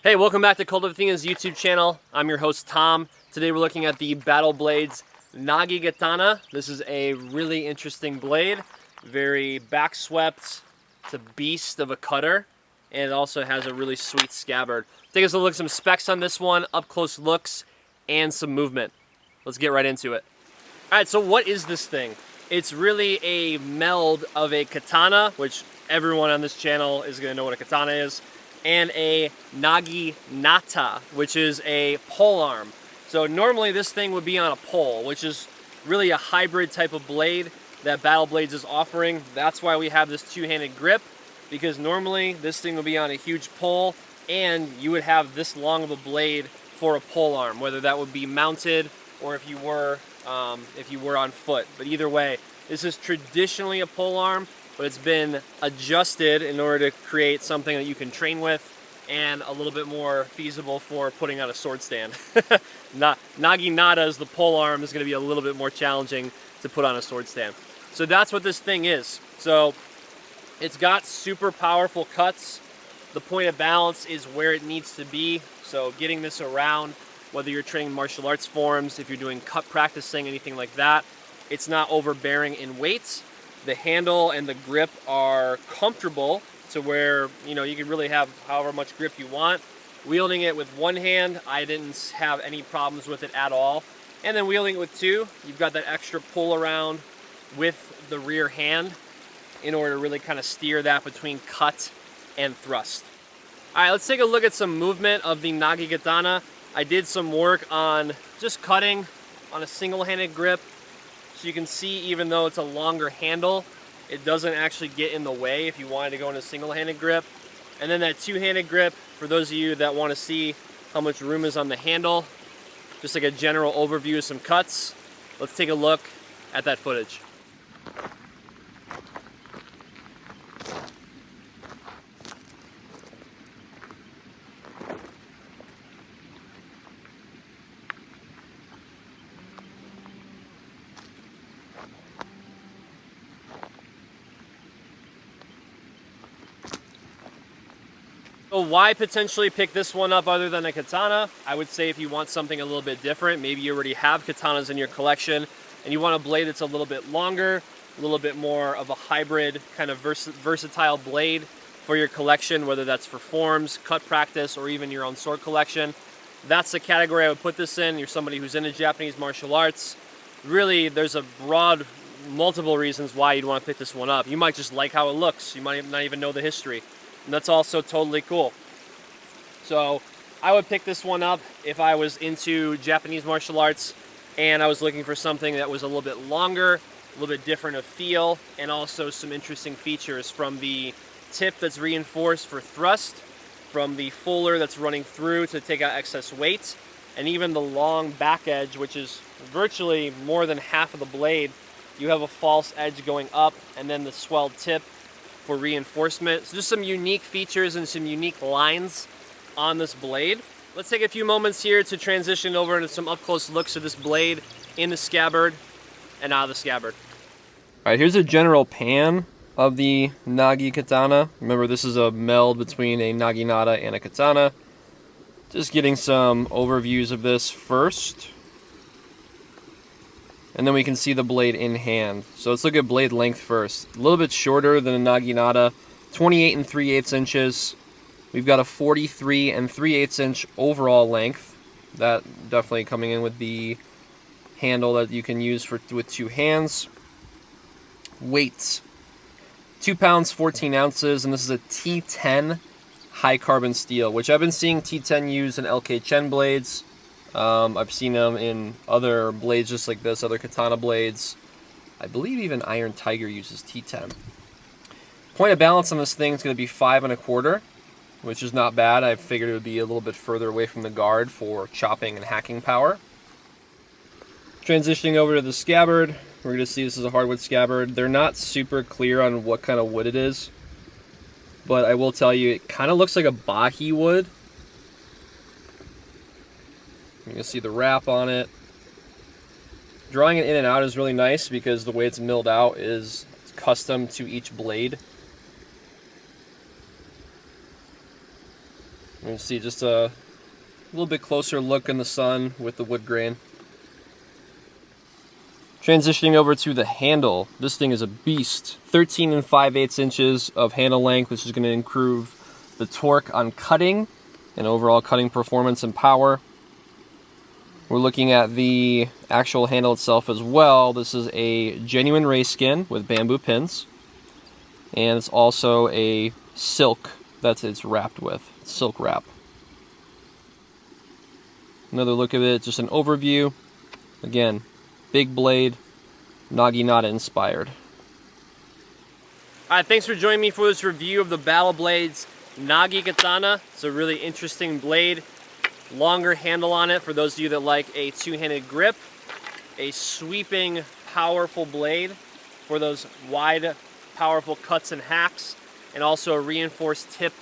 Hey, welcome back to Kult of Athena's YouTube channel. I'm your host, Tom. Today we're looking at the Battle Blades Nagi-gatana. This is a really interesting blade, very backswept. It's a beast of a cutter, and it also has a really sweet scabbard. Take us a look at some specs on this one, up close looks, and some movement. Let's get right into it. All right, so what is this thing? It's really a meld of a katana, which everyone on this channel is gonna know what a katana is, and a Nagi-gatana, which is a pole arm. So normally this thing would be on a pole, which is really a hybrid type of blade that Battle Blades is offering. That's why we have this two-handed grip, because normally this thing would be on a huge pole and you would have this long of a blade for a pole arm, whether that would be mounted or if you were on foot. But either way, this is traditionally a pole arm, but it's been adjusted in order to create something that you can train with and a little bit more feasible for putting on a sword stand. Nagi-gatana as the pole arm is going to be a little bit more challenging to put on a sword stand. So that's what this thing is. So it's got super powerful cuts. The point of balance is where it needs to be. So getting this around, whether you're training martial arts forms, if you're doing cut practicing, anything like that, it's not overbearing in weight. The handle and the grip are comfortable to where, you know, you can really have however much grip you want. Wielding it with one hand, I didn't have any problems with it at all. And then wielding it with two, you've got that extra pull around with the rear hand in order to really kind of steer that between cut and thrust. All right, let's take a look at some movement of the Nagi-gatana. I did some work on just cutting on a single-handed grip. So you can see, even though it's a longer handle, it doesn't actually get in the way if you wanted to go in a single-handed grip. And then that two-handed grip, for those of you that want to see how much room is on the handle, just like a general overview of some cuts, let's take a look at that footage. So why potentially pick this one up other than a katana? I would say if you want something a little bit different, maybe you already have katanas in your collection and you want a blade that's a little bit longer, a little bit more of a hybrid kind of versatile blade for your collection, whether that's for forms, cut practice, or even your own sword collection. That's the category I would put this in. You're somebody who's into Japanese martial arts. Really, there's a broad, multiple reasons why you'd want to pick this one up. You might just like how it looks. You might not even know the history. And that's also totally cool. So I would pick this one up if I was into Japanese martial arts and I was looking for something that was a little bit longer, a little bit different of feel, and also some interesting features from the tip that's reinforced for thrust, from the fuller that's running through to take out excess weight, and even the long back edge, which is virtually more than half of the blade. You have a false edge going up and then the swelled tip for reinforcement. So just some unique features and some unique lines on this blade. Let's take a few moments here to transition over into some up-close looks of this blade in the scabbard and out of the scabbard. All right, here's a general pan of the Nagi-gatana. Remember, this is a meld between a Nagi-gatana and a katana. Just getting some overviews of this first. And then we can see the blade in hand. So let's look at blade length first. A little bit shorter than a Nagi-gatana, 28 3/8 inches. We've got a 43 3/8 inch overall length. That definitely coming in with the handle that you can use with two hands. Weight, 2 pounds 14 ounces, and this is a T10 high carbon steel, which I've been seeing T10 use in LK Chen blades. I've seen them in other blades just like this, other katana blades. I believe even Iron Tiger uses T10. Point of balance on this thing is going to be 5 1/4, which is not bad. I figured it would be a little bit further away from the guard for chopping and hacking power. Transitioning over to the scabbard, we're going to see this is a hardwood scabbard. They're not super clear on what kind of wood it is, but I will tell you it kind of looks like a Bahi wood. You can see the wrap on it. Drawing it in and out is really nice because the way it's milled out is custom to each blade. You can see just a little bit closer look in the sun with the wood grain. Transitioning over to the handle, this thing is a beast. 13 5/8 inches of handle length, which is going to improve the torque on cutting and overall cutting performance and power. We're looking at the actual handle itself as well. This is a genuine race skin with bamboo pins, and it's also a silk that it's wrapped with, silk wrap. Another look at it, just an overview. Again, big blade, Nagi-gatana inspired. Alright, thanks for joining me for this review of the Battle Blades Nagi-gatana. It's a really interesting blade. Longer handle on it for those of you that like a two-handed grip. A sweeping, powerful blade for those wide, powerful cuts and hacks. And also a reinforced tip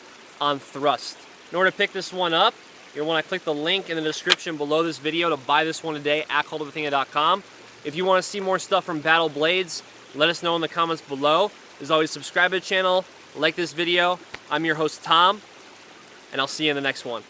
on thrust. In order to pick this one up, you'll want to click the link in the description below this video to buy this one today at kultofathena.com. If you want to see more stuff from Battle Blades, let us know in the comments below. As always, subscribe to the channel, like this video. I'm your host, Tom, and I'll see you in the next one.